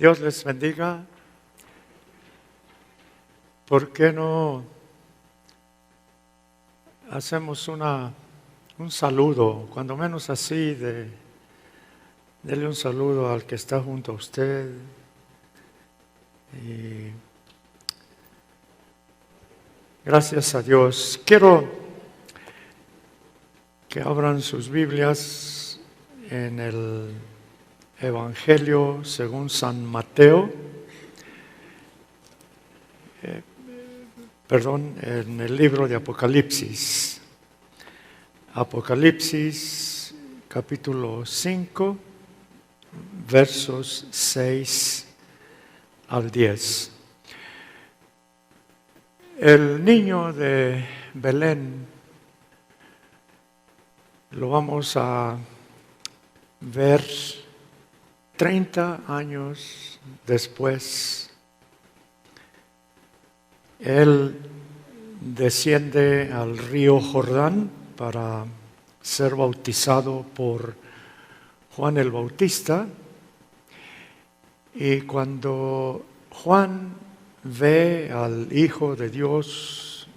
Dios les bendiga. ¿Por qué no hacemos un saludo, cuando menos así, dele un saludo al que está junto a usted? Y gracias a Dios. Quiero que abran sus Biblias en el Evangelio según San Mateo. En el libro de Apocalipsis. Apocalipsis, capítulo 5, versos 6 al 10. El niño de Belén lo vamos a ver 30 años después. Él desciende al río Jordán para ser bautizado por Juan el Bautista, y cuando Juan ve al Hijo de Dios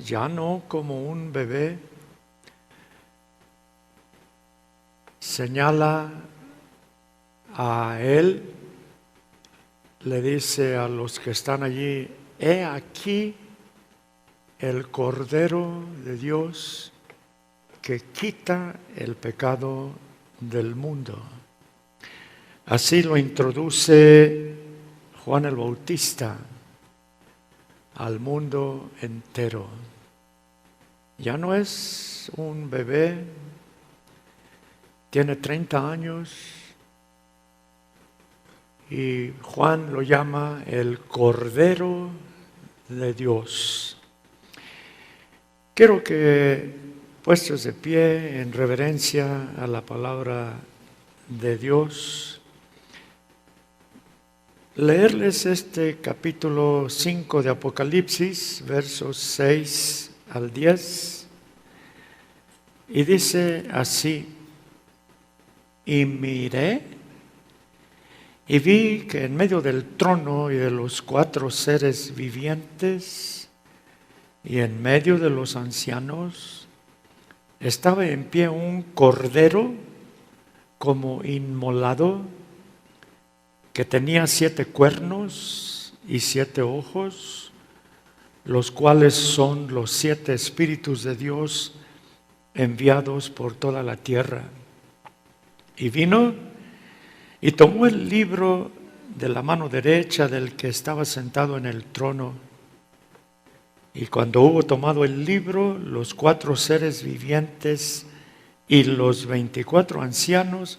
ya no como un bebé, señala a él, le dice a los que están allí: he aquí el Cordero de Dios que quita el pecado del mundo. Así lo introduce Juan el Bautista al mundo entero. Ya no es un bebé, tiene 30 años y Juan lo llama el Cordero de Dios. Quiero que, puestos de pie en reverencia a la palabra de Dios, leerles este capítulo 5 de Apocalipsis, versos 6 al 10, y dice así: y miré y vi que en medio del trono y de los 4 seres vivientes y en medio de los ancianos estaba en pie un cordero como inmolado, que tenía 7 cuernos y 7 ojos, los cuales son los 7 espíritus de Dios enviados por toda la tierra. Y vino y tomó el libro de la mano derecha del que estaba sentado en el trono. Y cuando hubo tomado el libro, los 4 seres vivientes y los 24 ancianos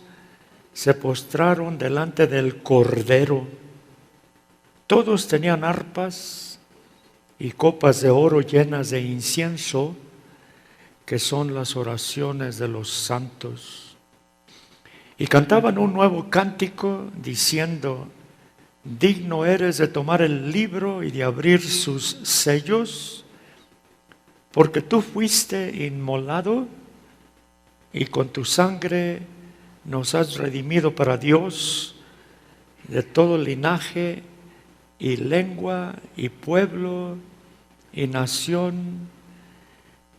se postraron delante del Cordero. Todos tenían arpas y copas de oro llenas de incienso, que son las oraciones de los santos. Y cantaban un nuevo cántico diciendo: digno eres de tomar el libro y de abrir sus sellos, porque tú fuiste inmolado y con tu sangre nos has redimido para Dios de todo linaje y lengua y pueblo y nación,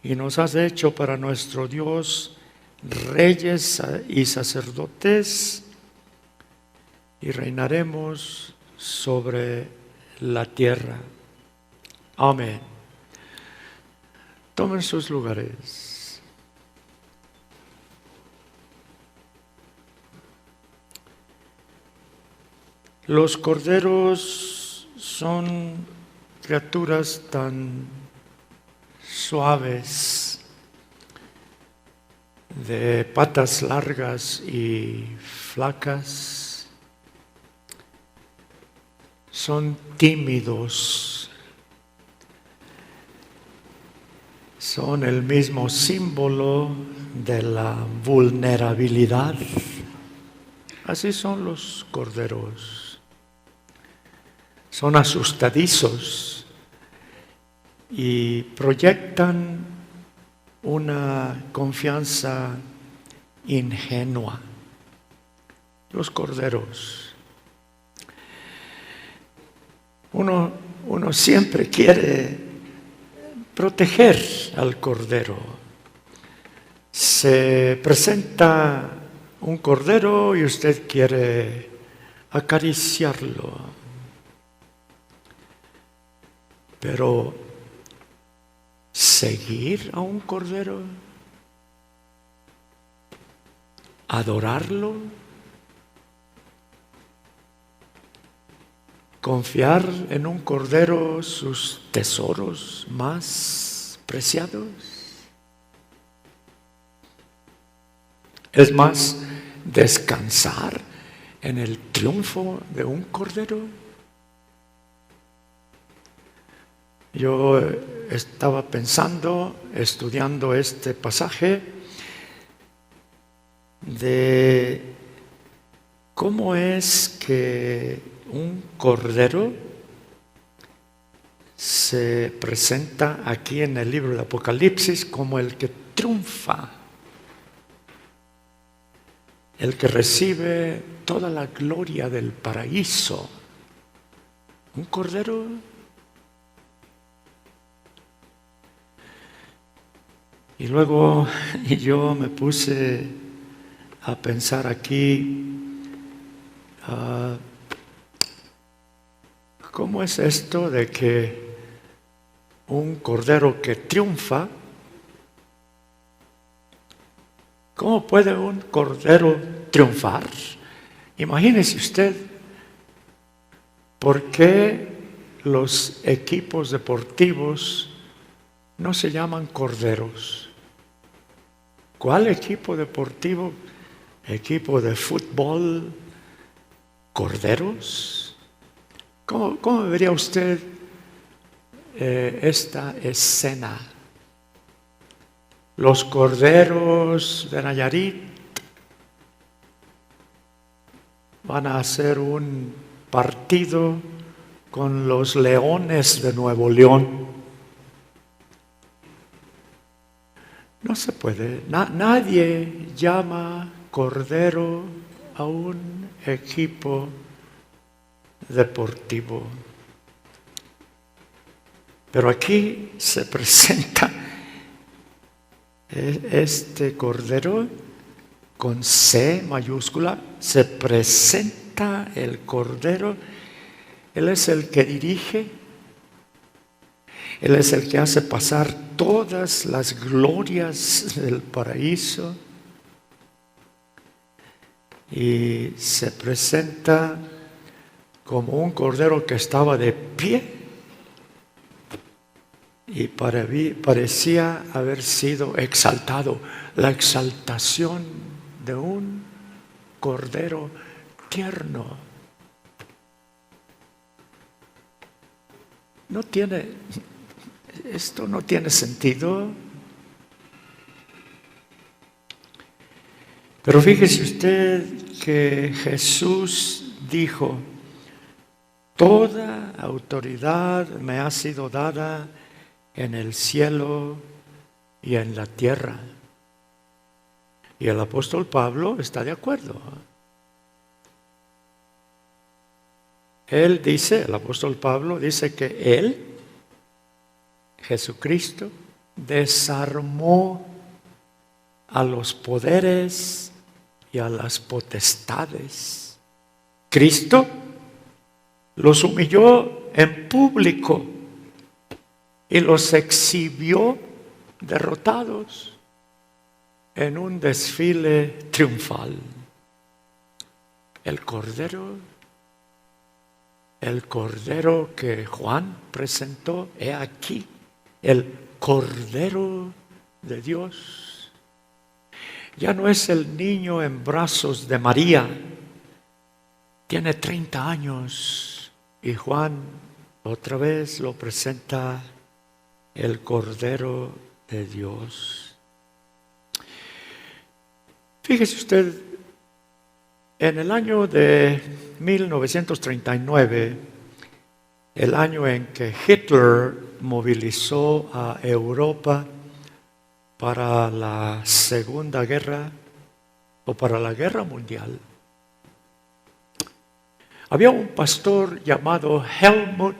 y nos has hecho para nuestro Dios reyes y sacerdotes, y reinaremos sobre la tierra. Amén. Tomen sus lugares. Los corderos son criaturas tan suaves, de patas largas y flacas. Son tímidos. Son el mismo símbolo de la vulnerabilidad. Así son los corderos. Son asustadizos y proyectan una confianza ingenua. Los corderos. Uno siempre quiere proteger al cordero. Se presenta un cordero y usted quiere acariciarlo. Pero seguir a un cordero, adorarlo, confiar en un cordero sus tesoros más preciados. Es más, descansar en el triunfo de un cordero. Yo estaba pensando, estudiando este pasaje, de cómo es que un cordero se presenta aquí en el libro de Apocalipsis como el que triunfa, el que recibe toda la gloria del paraíso. Un cordero. Y luego yo me puse a pensar aquí, ¿cómo es esto de que un cordero que triunfa, cómo puede un cordero triunfar? Imagínese usted, ¿por qué los equipos deportivos no se llaman corderos? ¿Cuál equipo deportivo? ¿Equipo de fútbol? ¿Corderos? ¿Cómo vería usted esta escena? Los corderos de Nayarit van a hacer un partido con los leones de Nuevo León. No se puede, nadie llama cordero a un equipo deportivo. Pero aquí se presenta este cordero con C mayúscula, se presenta el cordero. Él es el que dirige, Él es el que hace pasar todas las glorias del paraíso y se presenta como un cordero que estaba de pie y parecía haber sido exaltado. La exaltación de un cordero tierno. Esto no tiene sentido. Pero fíjese usted que Jesús dijo: toda autoridad me ha sido dada en el cielo y en la tierra. Y el apóstol Pablo está de acuerdo. El apóstol Pablo dice que Él, Jesucristo, desarmó a los poderes y a las potestades. Cristo los humilló en público y los exhibió derrotados en un desfile triunfal. El Cordero que Juan presentó, he aquí, el Cordero de Dios. Ya no es el niño en brazos de María, tiene 30 años y Juan otra vez lo presenta el Cordero de Dios. Fíjese usted, en el año de 1939, el año en que Hitler movilizó a Europa para la Segunda Guerra o para la Guerra Mundial, Había un pastor llamado Helmut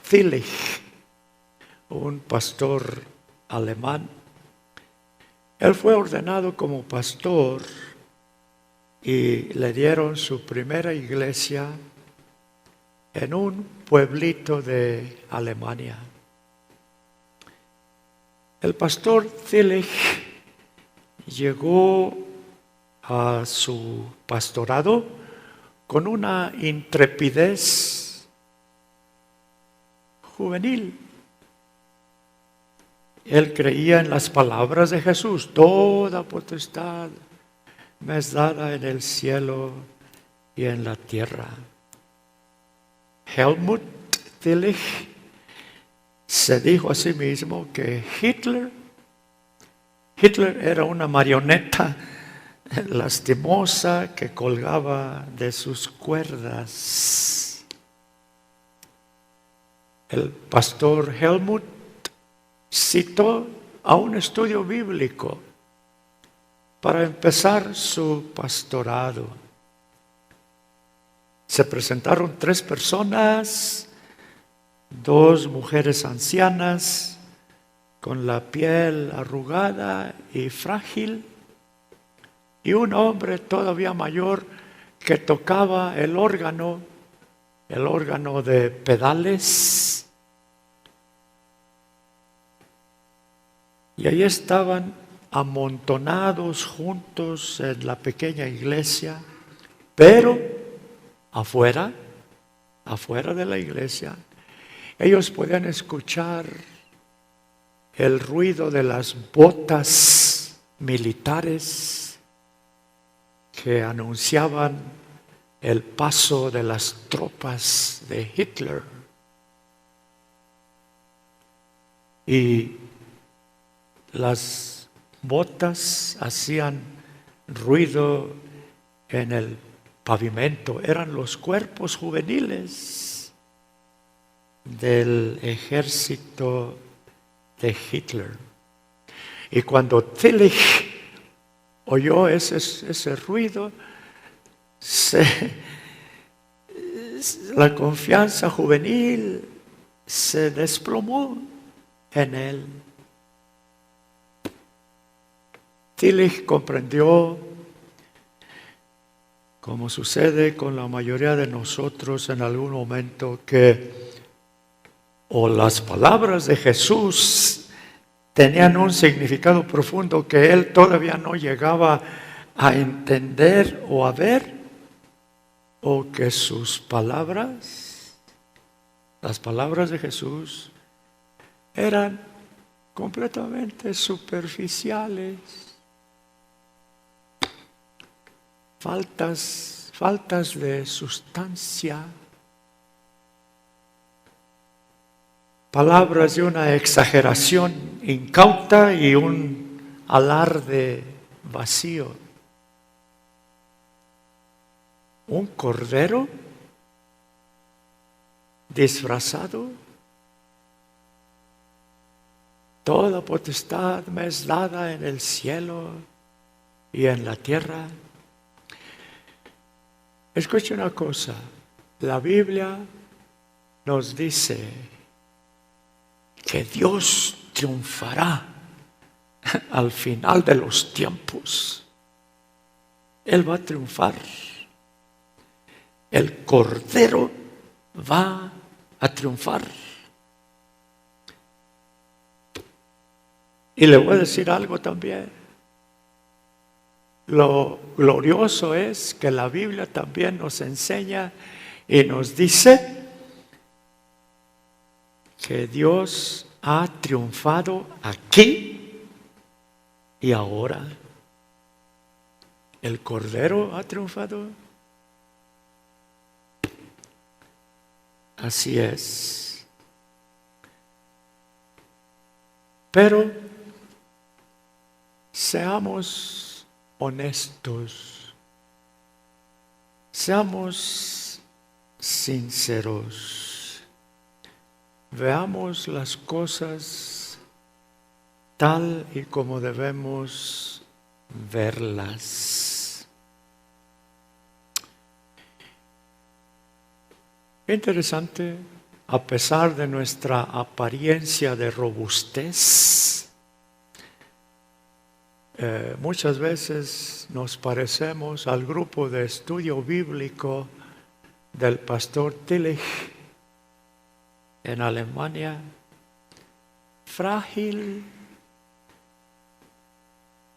Tillich, un pastor alemán. Él fue ordenado como pastor y le dieron su primera iglesia en un pueblito de Alemania. El pastor Tillich llegó a su pastorado con una intrepidez juvenil. Él creía en las palabras de Jesús: toda potestad me es dada en el cielo y en la tierra. Helmut Tillich se dijo a sí mismo que Hitler era una marioneta lastimosa que colgaba de sus cuerdas. El pastor Helmut citó a un estudio bíblico para empezar su pastorado. Se presentaron 3 personas, 2 mujeres ancianas con la piel arrugada y frágil, y un hombre todavía mayor que tocaba el órgano de pedales. Y ahí estaban amontonados juntos en la pequeña iglesia, pero afuera de la iglesia, ellos podían escuchar el ruido de las botas militares que anunciaban el paso de las tropas de Hitler. Y las botas hacían ruido en el pavimento. Eran los cuerpos juveniles del ejército de Hitler. Y cuando Tillich oyó ese ruido, la confianza juvenil se desplomó en él. Tillich comprendió, como sucede con la mayoría de nosotros en algún momento, que o las palabras de Jesús tenían un significado profundo que él todavía no llegaba a entender o a ver, o que sus palabras, las palabras de Jesús, eran completamente superficiales, faltas de sustancia, palabras de una exageración incauta y un alarde vacío. Un cordero disfrazado. Toda potestad me es dada en el cielo y en la tierra. Escuche una cosa, la Biblia nos dice que Dios triunfará al final de los tiempos. Él va a triunfar. El Cordero va a triunfar. Y le voy a decir algo también. Lo glorioso es que la Biblia también nos enseña y nos dice que Dios ha triunfado aquí y ahora. El Cordero ha triunfado. Así es. Pero seamos honestos, seamos sinceros, veamos las cosas tal y como debemos verlas. Interesante, a pesar de nuestra apariencia de robustez, muchas veces nos parecemos al grupo de estudio bíblico del pastor Tillich en Alemania, frágil,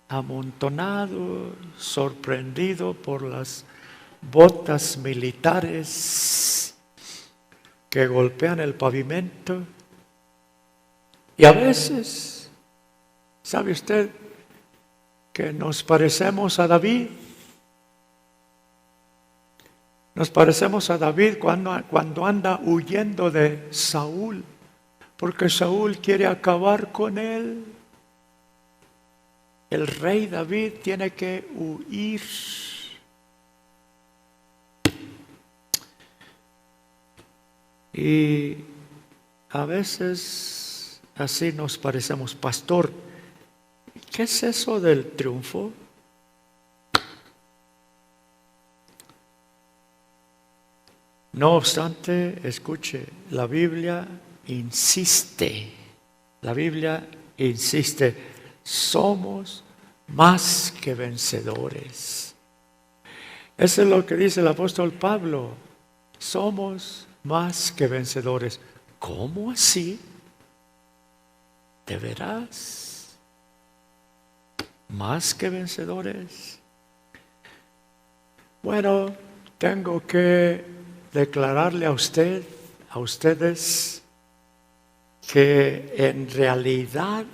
amontonado, sorprendido por las botas militares que golpean el pavimento. Y a veces, ¿sabe usted que nos parecemos a David? Nos parecemos a David cuando anda huyendo de Saúl, porque Saúl quiere acabar con él. El rey David tiene que huir. Y a veces así nos parecemos. Pastor, ¿qué es eso del triunfo? No obstante, escuche, la Biblia insiste, somos más que vencedores. Eso es lo que dice el apóstol Pablo, somos más que vencedores. ¿Cómo así? ¿De veras? ¿Más que vencedores? Bueno, tengo que declararle a ustedes, que en realidad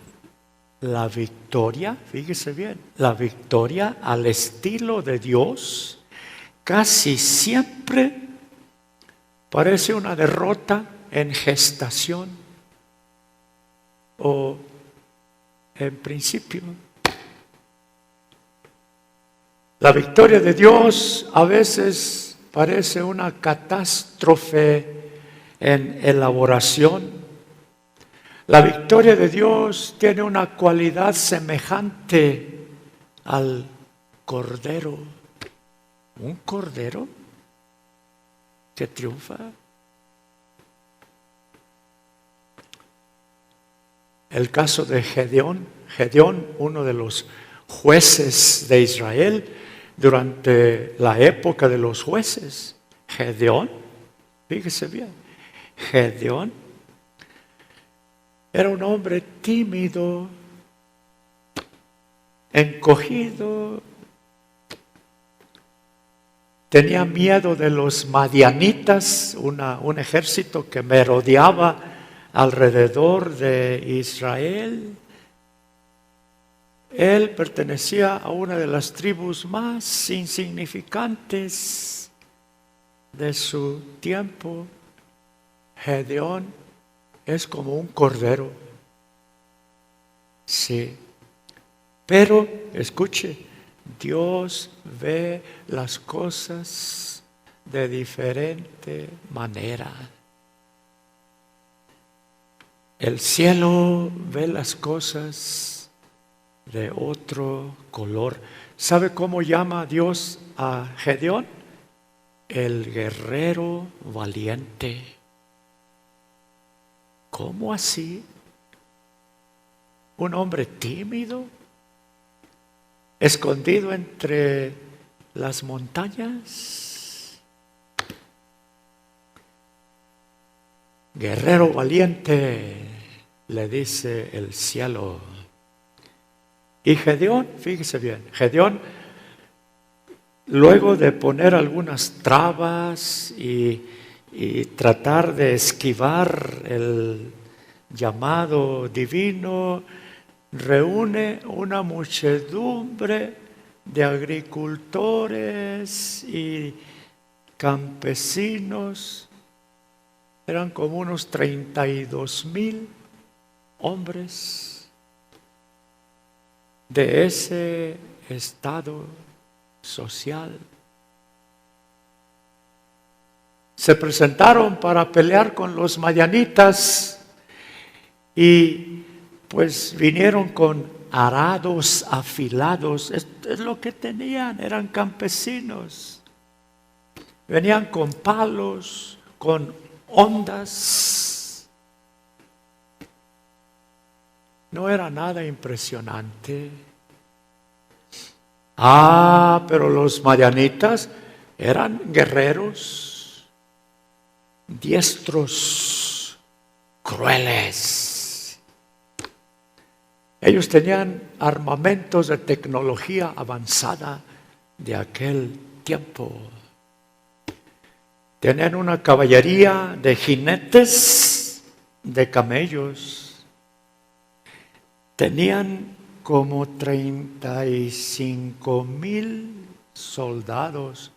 la victoria, fíjese bien, la victoria al estilo de Dios casi siempre parece una derrota en gestación o en principio. La victoria de Dios a veces parece una catástrofe en elaboración. La victoria de Dios tiene una cualidad semejante al cordero. ¿Un cordero que triunfa? El caso de Gedeón, uno de los jueces de Israel durante la época de los jueces. Gedeón, fíjese bien, Gedeón era un hombre tímido, encogido, tenía miedo de los madianitas, un ejército que merodeaba alrededor de Israel. Él pertenecía a una de las tribus más insignificantes de su tiempo. Gedeón es como un cordero. Sí. Pero, escuche, Dios ve las cosas de diferente manera. El cielo ve las cosas de otro color. ¿Sabe cómo llama Dios a Gedeón? El guerrero valiente. ¿Cómo así? Un hombre tímido, escondido entre las montañas. Guerrero valiente, le dice el cielo. Y Gedeón, fíjese bien, Gedeón, luego de poner algunas trabas y tratar de esquivar el llamado divino, reúne una muchedumbre de agricultores y campesinos. Eran como unos 32,000 hombres de ese estado social. Se presentaron para pelear con los madianitas y pues vinieron con arados afilados. Es lo que tenían, eran campesinos. Venían con palos, con ondas. No era nada impresionante. Pero los madianitas eran guerreros, diestros, crueles. Ellos tenían armamentos de tecnología avanzada de aquel tiempo. Tenían una caballería de jinetes de camellos. Tenían como 35,000 soldados.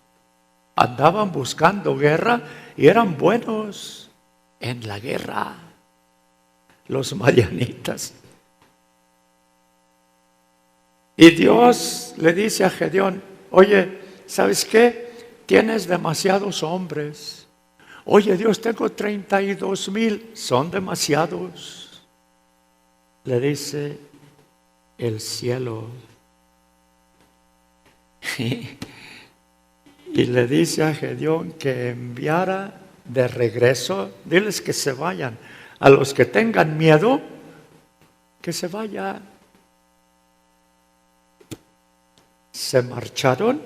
Andaban buscando guerra y eran buenos en la guerra, los madianitas. Y Dios le dice a Gedeón: oye, ¿sabes qué? Tienes demasiados hombres. Oye, Dios, tengo 32,000. Son demasiados. Le dice el cielo. Y le dice a Gedeón que enviara de regreso, diles que se vayan. A los que tengan miedo, que se vayan. Se marcharon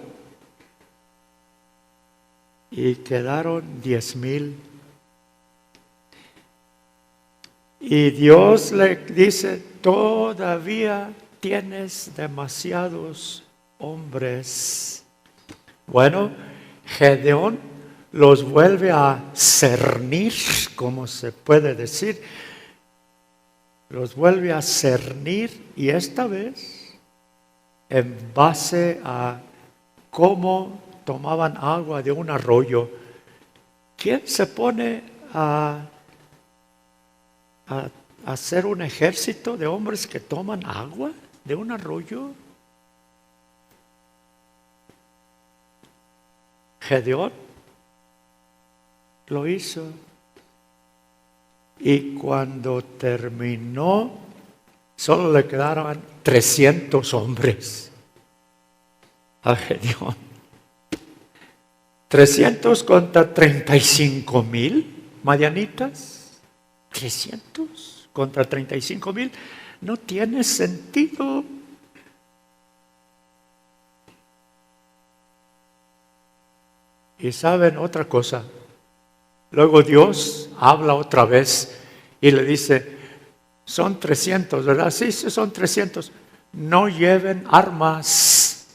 y quedaron 10,000. Y Dios le dice: todavía tienes demasiados hombres. Bueno, Gedeón los vuelve a cernir, como se puede decir. Los vuelve a cernir, y esta vez en base a cómo tomaban agua de un arroyo. ¿Quién se pone a hacer un ejército de hombres que toman agua de un arroyo? Gedeón lo hizo. Y cuando terminó, solo le quedaron 300 hombres a Gedeón. 300 contra 35,000 madianitas. 300 contra 35,000. No tiene sentido. Y saben otra cosa. Luego Dios habla otra vez y le dice: son 300, ¿verdad? Sí, son 300. No lleven armas.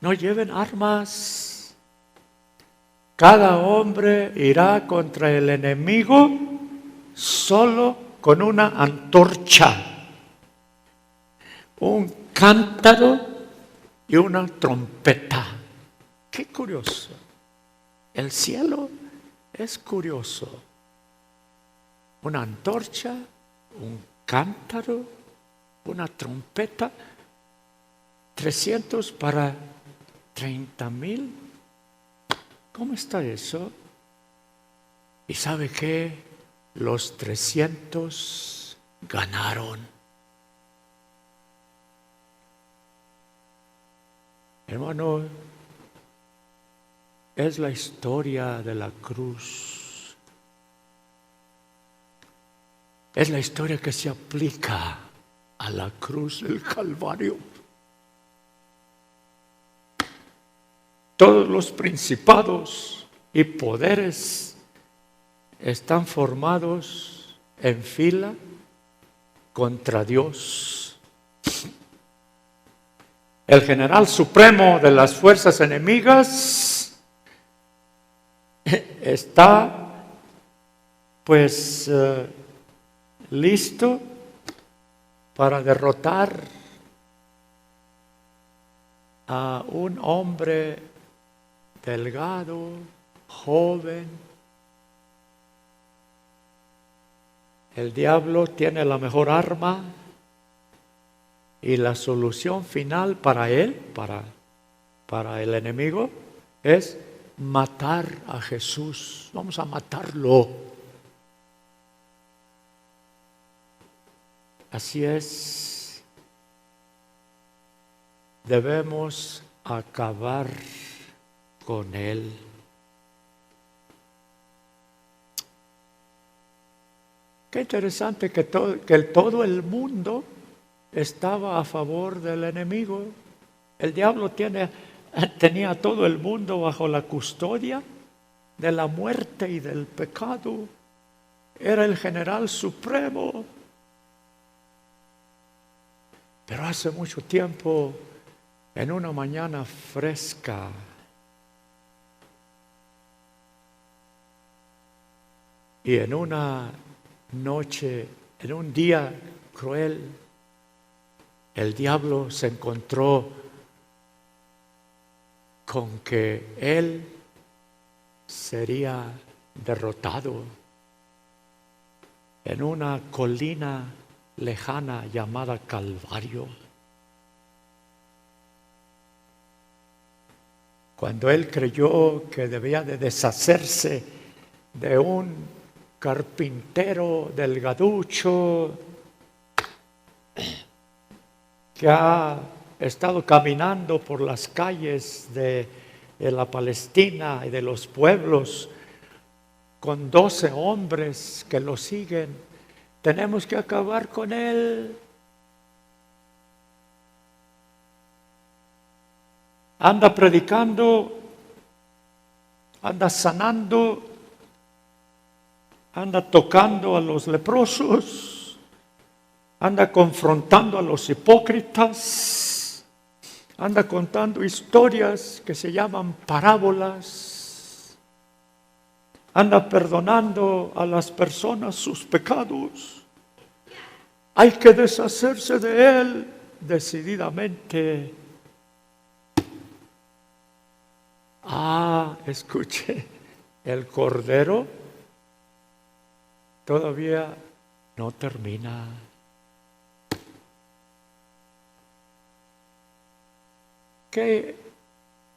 No lleven armas. Cada hombre irá contra el enemigo solo con una antorcha, un cántaro y una trompeta. Qué curioso. El cielo es curioso. Una antorcha, un cántaro, una trompeta. 300 para 30,000. ¿Cómo está eso? ¿Y sabe qué? Los 300 ganaron. Hermano, es la historia de la cruz. Es la historia que se aplica a la cruz del Calvario. Todos los principados y poderes están formados en fila contra Dios. El general supremo de las fuerzas enemigas está listo para derrotar a un hombre delgado, joven. El diablo tiene la mejor arma y la solución final para él, para el enemigo, es matar a Jesús. Vamos a matarlo. Así es. Debemos acabar con él. Qué interesante que todo el mundo estaba a favor del enemigo. El diablo tenía a todo el mundo bajo la custodia de la muerte y del pecado. Era el general supremo. Pero hace mucho tiempo, en una mañana fresca, y en una noche, en un día cruel, el diablo se encontró con que él sería derrotado en una colina lejana llamada Calvario. Cuando él creyó que debía de deshacerse de un carpintero delgaducho que ha estado caminando por las calles de la Palestina y de los pueblos con 12 hombres que lo siguen. Tenemos que acabar con él. Anda predicando, anda sanando, anda tocando a los leprosos, anda confrontando a los hipócritas, anda contando historias que se llaman parábolas, anda perdonando a las personas sus pecados. Hay que deshacerse de él decididamente. Escuche, el Cordero todavía no termina. Que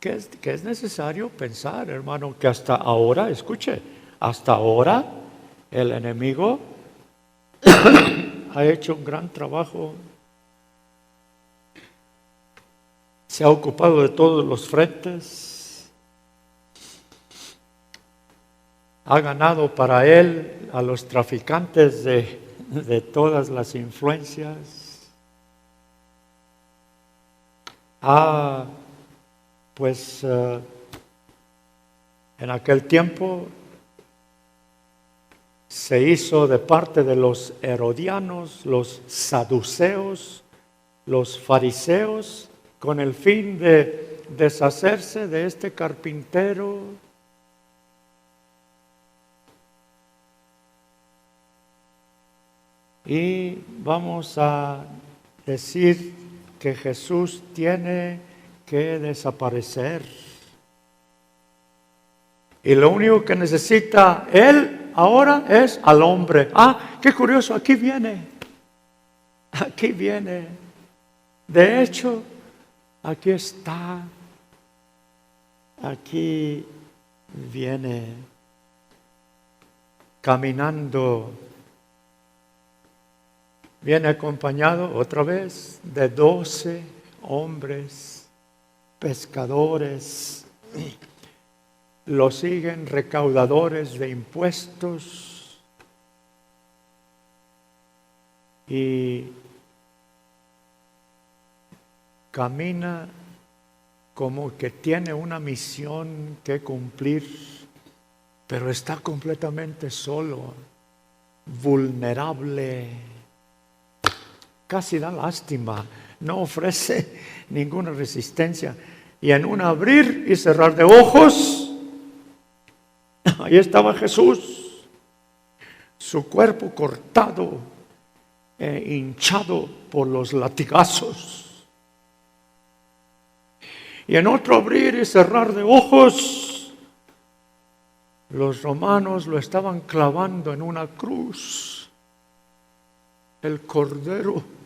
es necesario pensar, hermano, que hasta ahora, escuche, hasta ahora el enemigo ha hecho un gran trabajo. Se ha ocupado de todos los frentes. Ha ganado para él a los traficantes de todas las influencias. En aquel tiempo se hizo de parte de los herodianos, los saduceos, los fariseos, con el fin de deshacerse de este carpintero. Y vamos a decir que Jesús tiene que desaparecer. Y lo único que necesita Él ahora es al hombre. Qué curioso, aquí viene. Aquí viene. De hecho, aquí está. Aquí viene caminando. Viene acompañado otra vez de 12 hombres pescadores. Lo siguen recaudadores de impuestos y camina como que tiene una misión que cumplir, pero está completamente solo, vulnerable. Casi da lástima, no ofrece ninguna resistencia. Y en un abrir y cerrar de ojos, ahí estaba Jesús, su cuerpo cortado e hinchado por los latigazos. Y en otro abrir y cerrar de ojos, los romanos lo estaban clavando en una cruz, el Cordero.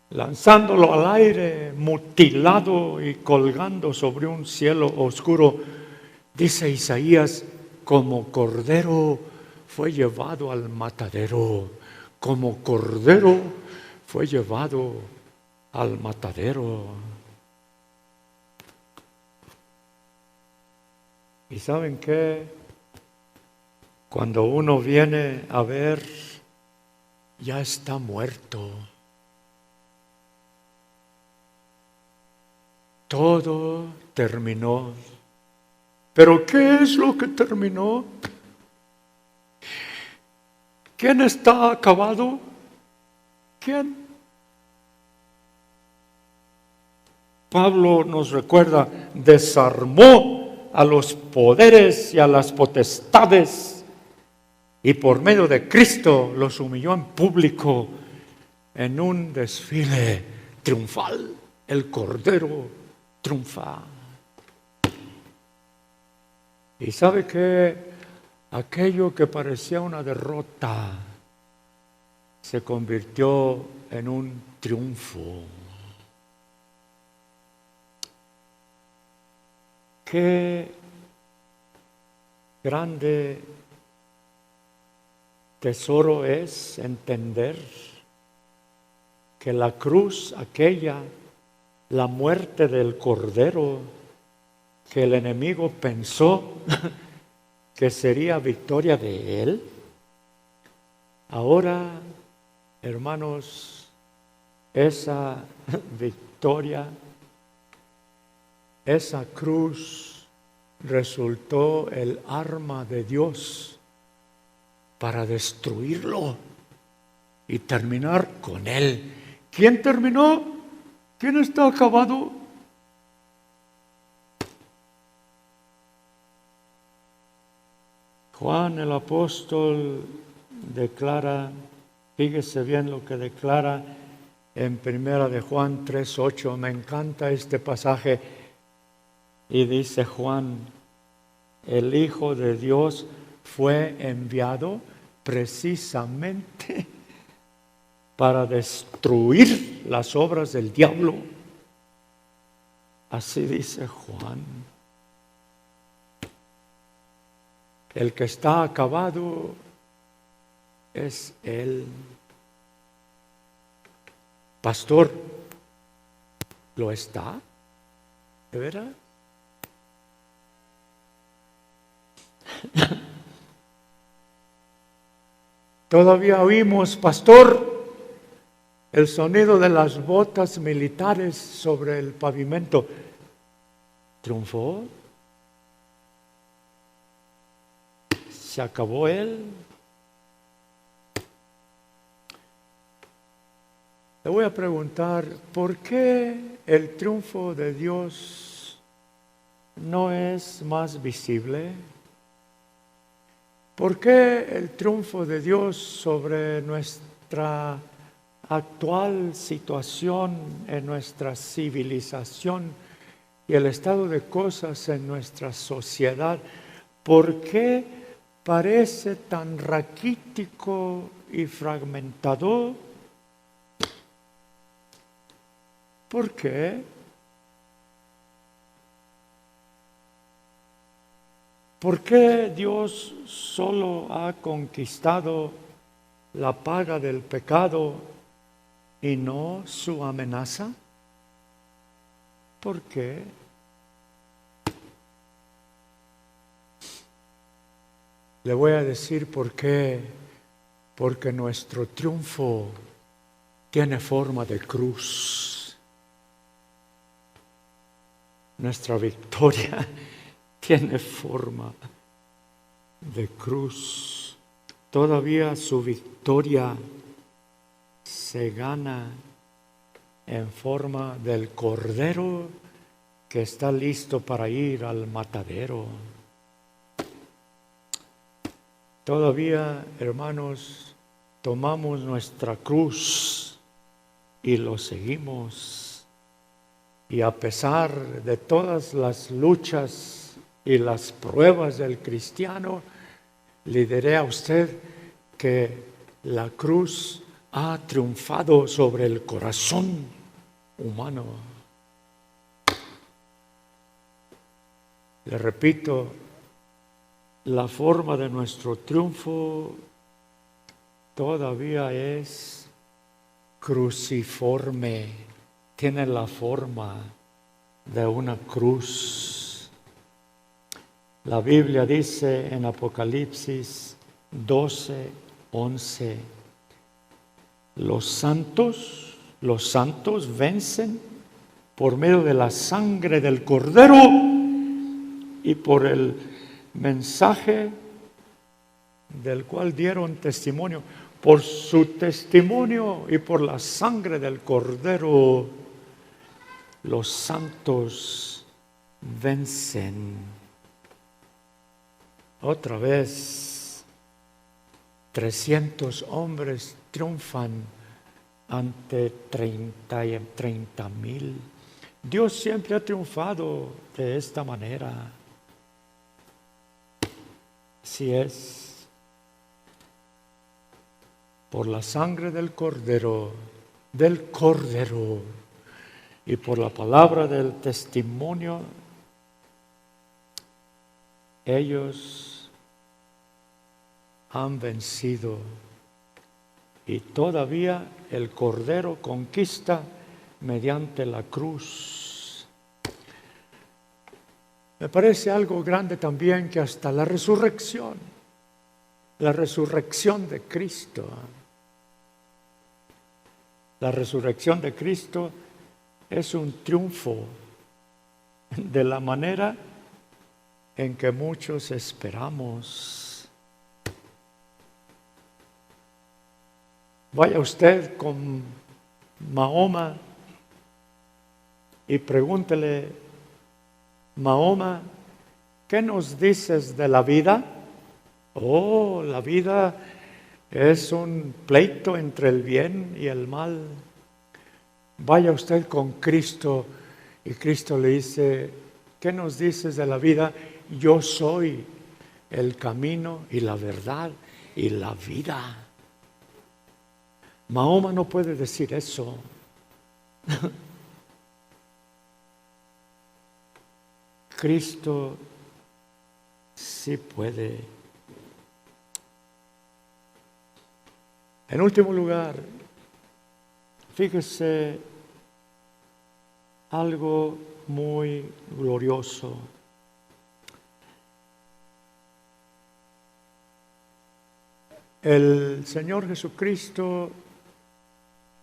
Lanzándolo al aire, mutilado y colgando sobre un cielo oscuro, dice Isaías, como cordero fue llevado al matadero, como cordero fue llevado al matadero. ¿Y saben qué? Cuando uno viene a ver, ya está muerto. Todo terminó. ¿Pero qué es lo que terminó? ¿Quién está acabado? ¿Quién? Pablo nos recuerda, desarmó a los poderes y a las potestades y por medio de Cristo los humilló en público en un desfile triunfal. El Cordero triunfa. Y sabe que aquello que parecía una derrota se convirtió en un triunfo. Qué grande tesoro es entender que la cruz aquella, la muerte del Cordero, que el enemigo pensó que sería victoria de él, ahora, hermanos, esa victoria, esa cruz resultó el arma de Dios para destruirlo y terminar con él. ¿Quién terminó? ¿Quién está acabado? Juan el apóstol declara, fíjese bien lo que declara en primera de Juan 3:8. Me encanta este pasaje. Y dice Juan, el Hijo de Dios fue enviado precisamente para destruir las obras del diablo. Así dice Juan. El que está acabado es Él. Pastor, ¿lo está? ¿De veras? Todavía oímos, pastor, el sonido de las botas militares sobre el pavimento. ¿Triunfó? ¿Se acabó él? Le voy a preguntar, ¿por qué el triunfo de Dios no es más visible? ¿Por qué el triunfo de Dios sobre nuestra actual situación en nuestra civilización y el estado de cosas en nuestra sociedad, por qué parece tan raquítico y fragmentado? ¿Por qué? ¿Por qué Dios solo ha conquistado la paga del pecado y no su amenaza? ¿Por qué? Le voy a decir por qué. Porque nuestro triunfo tiene forma de cruz. Nuestra victoria tiene forma de cruz. Todavía su victoria se gana en forma del Cordero que está listo para ir al matadero. Todavía, hermanos, tomamos nuestra cruz y lo seguimos. Y a pesar de todas las luchas y las pruebas del cristiano, le diré a usted que la cruz ha triunfado sobre el corazón humano. Le repito, la forma de nuestro triunfo todavía es cruciforme, tiene la forma de una cruz. La Biblia dice en Apocalipsis 12:11, los santos vencen por medio de la sangre del Cordero y por el mensaje del cual dieron testimonio. Por su testimonio y por la sangre del Cordero, los santos vencen. Otra vez, 300 hombres triunfan ante 30,000. Dios siempre ha triunfado de esta manera. Así es. Por la sangre del Cordero, y por la palabra del testimonio, ellos han vencido. Y todavía el Cordero conquista mediante la cruz. Me parece algo grande también que hasta la resurrección de Cristo, la resurrección de Cristo es un triunfo de la manera en que muchos esperamos. Vaya usted con Mahoma y pregúntele: Mahoma, ¿qué nos dices de la vida? Oh, la vida es un pleito entre el bien y el mal. Vaya usted con Cristo y Cristo le dice: ¿qué nos dices de la vida? Yo soy el camino y la verdad y la vida. Mahoma no puede decir eso. Cristo sí puede. En último lugar, fíjese algo muy glorioso. El Señor Jesucristo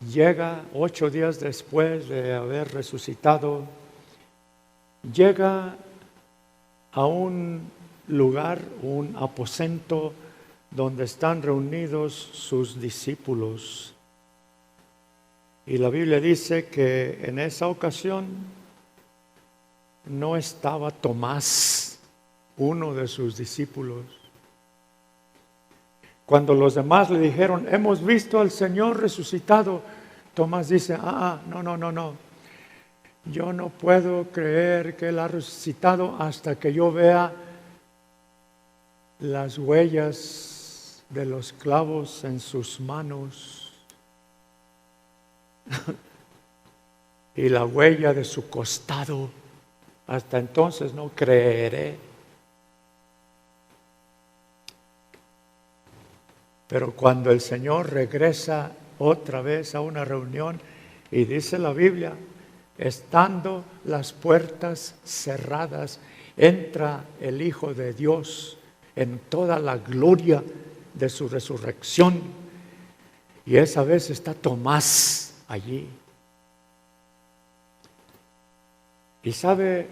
llega 8 días después de haber resucitado, llega a un lugar, un aposento donde están reunidos sus discípulos. Y la Biblia dice que en esa ocasión no estaba Tomás, uno de sus discípulos. Cuando los demás le dijeron: hemos visto al Señor resucitado, Tomás dice: no. Yo no puedo creer que Él ha resucitado hasta que yo vea las huellas de los clavos en sus manos y la huella de su costado. Hasta entonces no creeré. Pero cuando el Señor regresa otra vez a una reunión, y dice la Biblia, estando las puertas cerradas, entra el Hijo de Dios en toda la gloria de su resurrección, y esa vez está Tomás allí. ¿Y sabe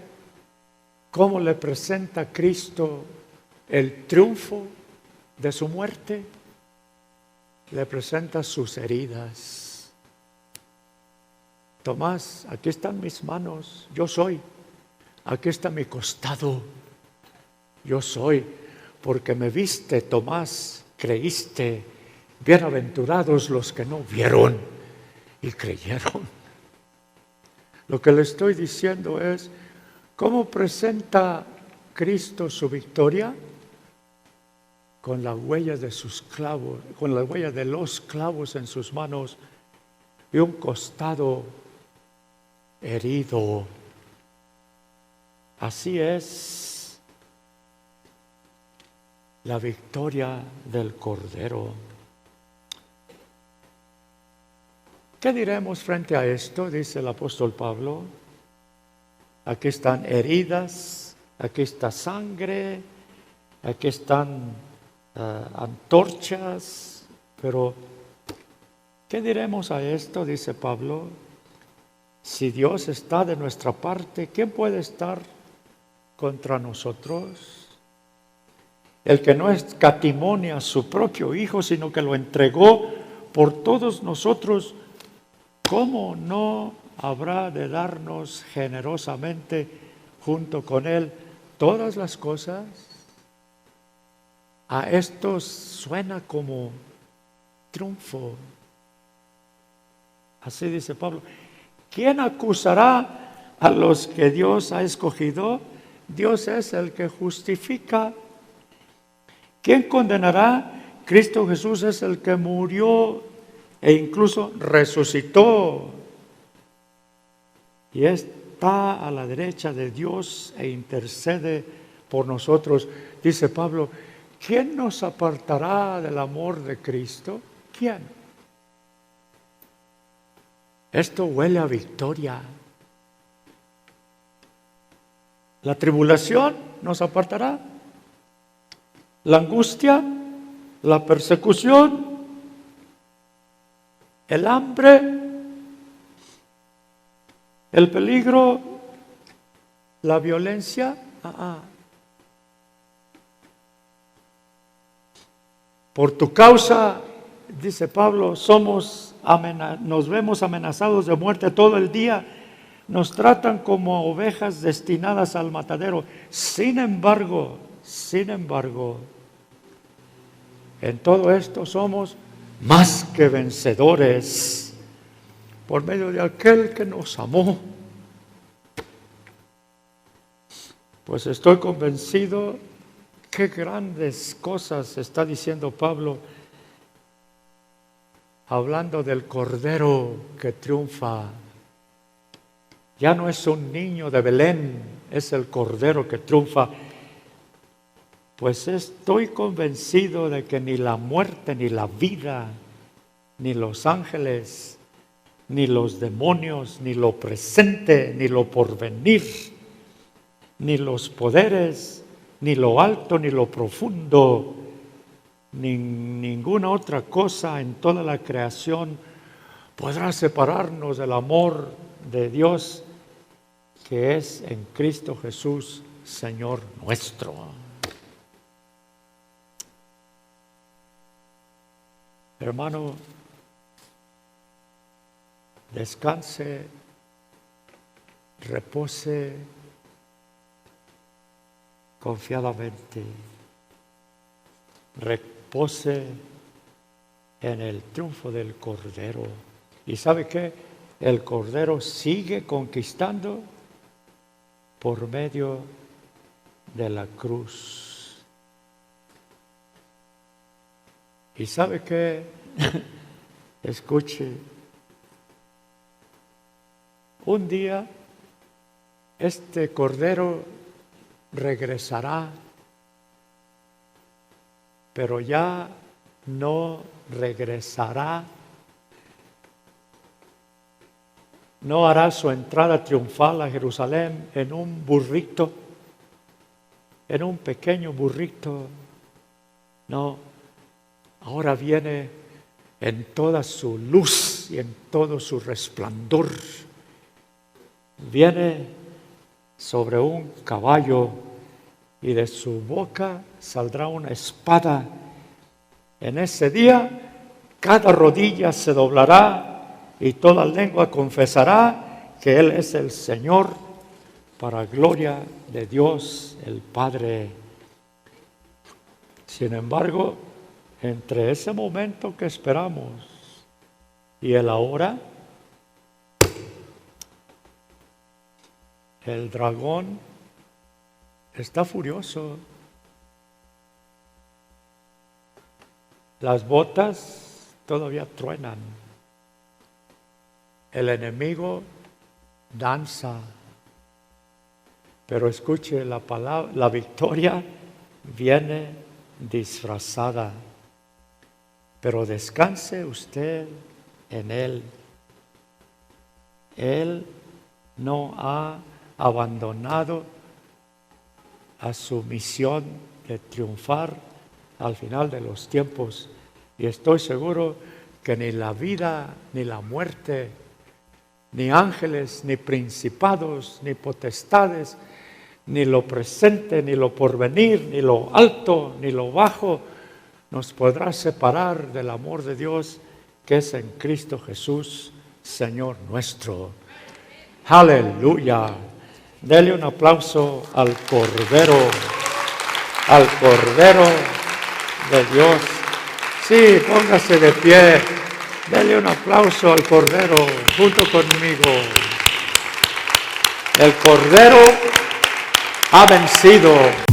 cómo le presenta Cristo el triunfo de su muerte? Le presenta sus heridas. Tomás, aquí están mis manos, yo soy. Aquí está mi costado, yo soy. Porque me viste, Tomás, creíste. Bienaventurados los que no vieron y creyeron. Lo que le estoy diciendo es, ¿cómo presenta Cristo su victoria? Con la huella de sus clavos, con la huella de los clavos en sus manos y un costado herido. Así es la victoria del Cordero. ¿Qué diremos frente a esto? Dice el apóstol Pablo. Aquí están heridas, aquí está sangre, aquí están antorchas, pero ¿qué diremos a esto? Dice Pablo. Si Dios está de nuestra parte, ¿quién puede estar contra nosotros? El que no escatimó a su propio Hijo, sino que lo entregó por todos nosotros, ¿cómo no habrá de darnos generosamente junto con Él todas las cosas? A esto suena como triunfo. Así dice Pablo. ¿Quién acusará a los que Dios ha escogido? Dios es el que justifica. ¿Quién condenará? Cristo Jesús es el que murió e incluso resucitó. Y está a la derecha de Dios e intercede por nosotros. Dice Pablo, ¿quién nos apartará del amor de Cristo? ¿Quién? Esto huele a victoria. La tribulación nos apartará. La angustia, la persecución, el hambre, el peligro, la violencia. Por tu causa, dice Pablo, nos vemos amenazados de muerte todo el día. Nos tratan como ovejas destinadas al matadero. Sin embargo, en todo esto somos más que vencedores por medio de aquel que nos amó. Pues estoy convencido qué grandes cosas está diciendo Pablo, hablando del Cordero que triunfa. Ya no es un niño de Belén, es el Cordero que triunfa. Pues estoy convencido de que ni la muerte, ni la vida, ni los ángeles, ni los demonios, ni lo presente, ni lo porvenir, ni los poderes, ni lo alto, ni lo profundo, ni ninguna otra cosa en toda la creación podrá separarnos del amor de Dios que es en Cristo Jesús, Señor nuestro. Hermano, descanse, repose confiadamente, repose en el triunfo del Cordero. ¿Y sabe qué? El Cordero sigue conquistando por medio de la cruz. ¿Y sabe qué? Escuche. Un día este Cordero regresará, pero ya no regresará, no hará su entrada triunfal a Jerusalén en un burrito, en un pequeño burrito. No, ahora viene en toda su luz y en todo su resplandor. Viene sobre un caballo y de su boca saldrá una espada. En ese día cada rodilla se doblará y toda lengua confesará que Él es el Señor, para gloria de Dios el Padre. Sin embargo, entre ese momento que esperamos y el ahora, el dragón está furioso. Las botas todavía truenan. El enemigo danza. Pero escuche la palabra, la victoria viene disfrazada. Pero descanse usted en Él. Él no ha abandonado a su misión de triunfar al final de los tiempos. Y estoy seguro que ni la vida, ni la muerte, ni ángeles, ni principados, ni potestades, ni lo presente, ni lo porvenir, ni lo alto, ni lo bajo, nos podrá separar del amor de Dios que es en Cristo Jesús, Señor nuestro. Aleluya. Dele un aplauso al Cordero de Dios. Sí, póngase de pie. Dele un aplauso al Cordero junto conmigo. El Cordero ha vencido.